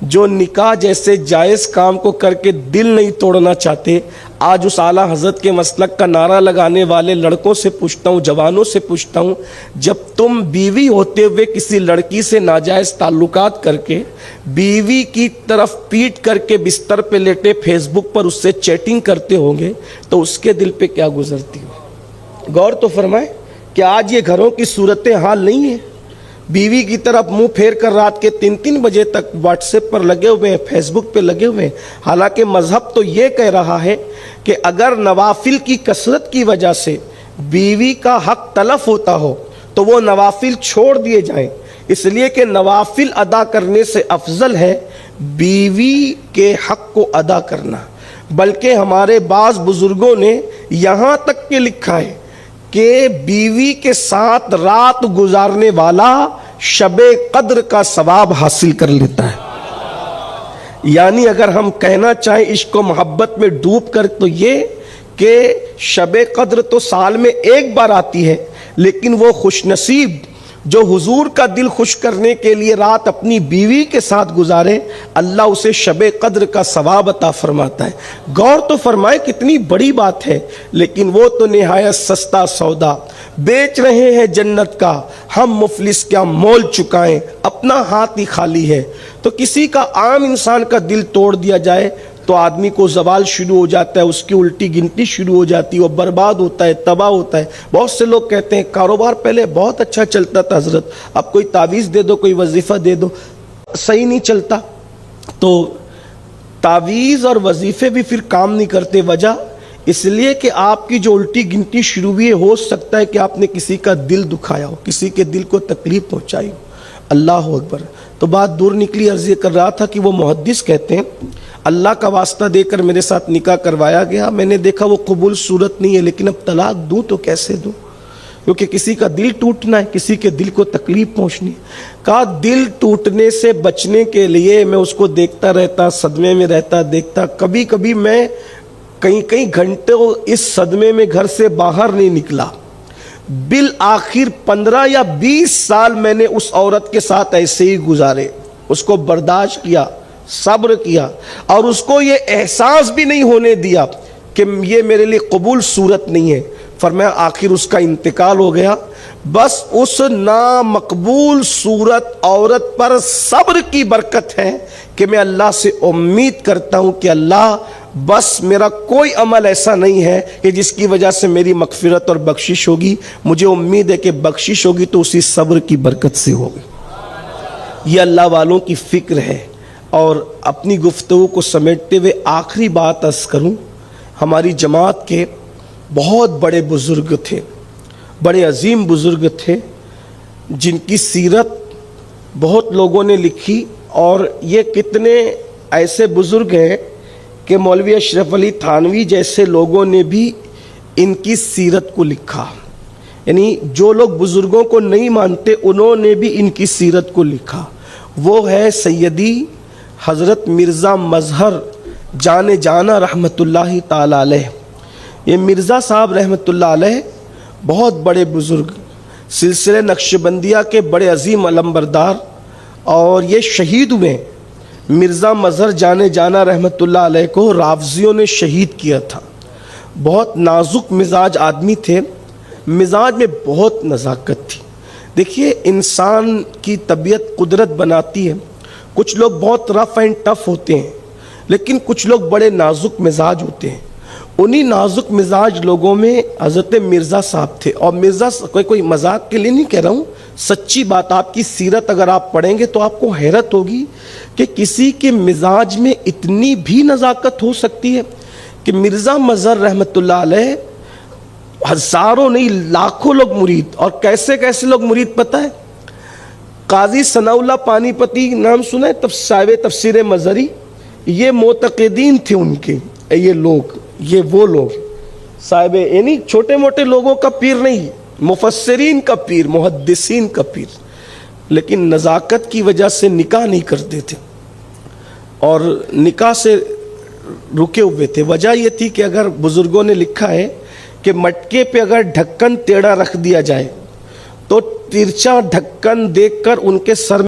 جو نکاح جیسے جائز کام کو کر کے دل نہیں توڑنا چاہتے، آج اس اعلیٰ حضرت کے مسلک کا نعرہ لگانے والے لڑکوں سے پوچھتا ہوں، جوانوں سے پوچھتا ہوں، جب تم بیوی ہوتے ہوئے کسی لڑکی سے ناجائز تعلقات کر کے بیوی کی طرف پیٹ کر کے بستر پہ لیٹے فیس بک پر اس سے چیٹنگ کرتے ہوں گے تو اس کے دل پہ کیا گزرتی ہو؟ غور تو فرمائیں کہ آج یہ گھروں کی صورتحال نہیں ہے۔ بیوی کی طرف منہ پھیر کر رات کے 3 بجے تک واٹس ایپ پر لگے ہوئے ہیں، فیس بک پہ لگے ہوئے ہیں، حالانکہ مذہب تو یہ کہہ رہا ہے کہ اگر نوافل کی کثرت کی وجہ سے بیوی کا حق تلف ہوتا ہو تو وہ نوافل چھوڑ دیے جائیں، اس لیے کہ نوافل ادا کرنے سے افضل ہے بیوی کے حق کو ادا کرنا۔ بلکہ ہمارے بعض بزرگوں نے یہاں تک کہ لکھا ہے کہ بیوی کے ساتھ رات گزارنے والا شب قدر کا ثواب حاصل کر لیتا ہے۔ یعنی اگر ہم کہنا چاہیں عشق و محبت میں ڈوب کر تو یہ کہ شب قدر تو سال میں ایک بار آتی ہے، لیکن وہ خوش نصیب جو حضور کا دل خوش کرنے کے لیے رات اپنی بیوی کے ساتھ گزارے، اللہ اسے شب قدر کا ثواب عطا فرماتا ہے۔ غور تو فرمائے کتنی بڑی بات ہے، لیکن وہ تو نہایت سستا سودا بیچ رہے ہیں جنت کا، ہم مفلس کیا مول چکائیں، اپنا ہاتھ ہی خالی ہے۔ تو کسی کا عام انسان کا دل توڑ دیا جائے تو آدمی کو زوال شروع ہو جاتا ہے، اس کی الٹی گنتی شروع ہو جاتی ہے، وہ برباد ہوتا ہے، تباہ ہوتا ہے۔ بہت سے لوگ کہتے ہیں کاروبار پہلے بہت اچھا چلتا تھا حضرت، اب کوئی تعویذ دے دو، کوئی وظیفہ دے دو، صحیح نہیں چلتا۔ تو تعویذ اور وظیفے بھی پھر کام نہیں کرتے، وجہ اس لیے کہ آپ کی جو الٹی گنتی شروع ہوئی ہے، ہو سکتا ہے کہ آپ نے کسی کا دل دکھایا ہو، کسی کے دل کو تکلیف پہنچائی ہو۔ اللہ اکبر۔ تو بات دور نکلی، عرض کر رہا تھا کہ وہ محدث کہتے ہیں اللہ کا واسطہ دے کر میرے ساتھ نکاح کروایا گیا، میں نے دیکھا وہ قبول صورت نہیں ہے، لیکن اب طلاق دوں تو کیسے دوں، کیونکہ کسی کا دل ٹوٹنا ہے، کسی کے دل کو تکلیف پہنچنی ہے۔ کہا دل ٹوٹنے سے بچنے کے لیے میں اس کو دیکھتا رہتا، صدمے میں رہتا، دیکھتا، کبھی کبھی میں کئی گھنٹوں اس صدمے میں گھر سے باہر نہیں نکلا۔ بالآخر 15 یا 20 سال میں نے اس عورت کے ساتھ ایسے ہی گزارے، اس کو برداشت کیا، صبر کیا، اور اس کو یہ احساس بھی نہیں ہونے دیا کہ یہ میرے لیے قبول صورت نہیں ہے۔ فرمایا آخر اس کا انتقال ہو گیا۔ بس اس نامقبول صورت عورت پر صبر کی برکت ہے کہ میں اللہ سے امید کرتا ہوں کہ اللہ بس میرا کوئی عمل ایسا نہیں ہے کہ جس کی وجہ سے میری مغفرت اور بخشش ہوگی، مجھے امید ہے کہ بخشش ہوگی تو اسی صبر کی برکت سے ہوگی۔ یہ اللہ والوں کی فکر ہے۔ اور اپنی گفتگو کو سمیٹتے ہوئے آخری بات عرض کروں، ہماری جماعت کے بہت بڑے بزرگ تھے، بڑے عظیم بزرگ تھے، جن کی سیرت بہت لوگوں نے لکھی، اور یہ کتنے ایسے بزرگ ہیں کہ مولوی اشرف علی تھانوی جیسے لوگوں نے بھی ان کی سیرت کو لکھا۔ یعنی جو لوگ بزرگوں کو نہیں مانتے انہوں نے بھی ان کی سیرت کو لکھا۔ وہ ہے سیدی حضرت مرزا مظہر جانے جانا رحمۃ اللہ تعالی علیہ۔ یہ مرزا صاحب رحمۃ اللہ علیہ بہت بڑے بزرگ، سلسلہ نقشبندیہ کے بڑے عظیم علمبردار، اور یہ شہید ہوئے۔ مرزا مظہر جانے جانا رحمۃ اللہ علیہ کو رافضیوں نے شہید کیا تھا۔ بہت نازک مزاج آدمی تھے، مزاج میں بہت نزاکت تھی۔ دیکھیے انسان کی طبیعت قدرت بناتی ہے، کچھ لوگ بہت رف اینڈ ٹف ہوتے ہیں، لیکن کچھ لوگ بڑے نازک مزاج ہوتے ہیں۔ انہی نازک مزاج لوگوں میں حضرت مرزا صاحب تھے۔ اور مرزا کوئی مذاق کے لیے نہیں کہہ رہا ہوں، سچی بات، آپ کی سیرت اگر آپ پڑھیں گے تو آپ کو حیرت ہوگی کہ کسی کے مزاج میں اتنی بھی نزاکت ہو سکتی ہے کہ مرزا مظہر رحمۃ اللہ علیہ ہزاروں نہیں لاکھوں لوگ مرید، اور کیسے کیسے لوگ مرید پتہ ہے؟ قاضی ثناء اللہ پانی پتی نام سنا ہے؟ صاحب تفسیر مظہری، یہ معتقدین تھے ان کے، یہ لوگ، یہ وہ لوگ صاحب، یعنی چھوٹے موٹے لوگوں کا پیر نہیں، مفسرین کا پیر، محدثین کا پیر، لیکن نزاکت کی وجہ سے نکاح نہیں کرتے تھے اور نکاح سے رکے ہوئے تھے۔ وجہ یہ تھی کہ اگر بزرگوں نے لکھا ہے کہ مٹکے پہ اگر ڈھکن ٹیڑھا رکھ دیا جائے تو ترچھا ڈھکن دیکھ کر ان کے سر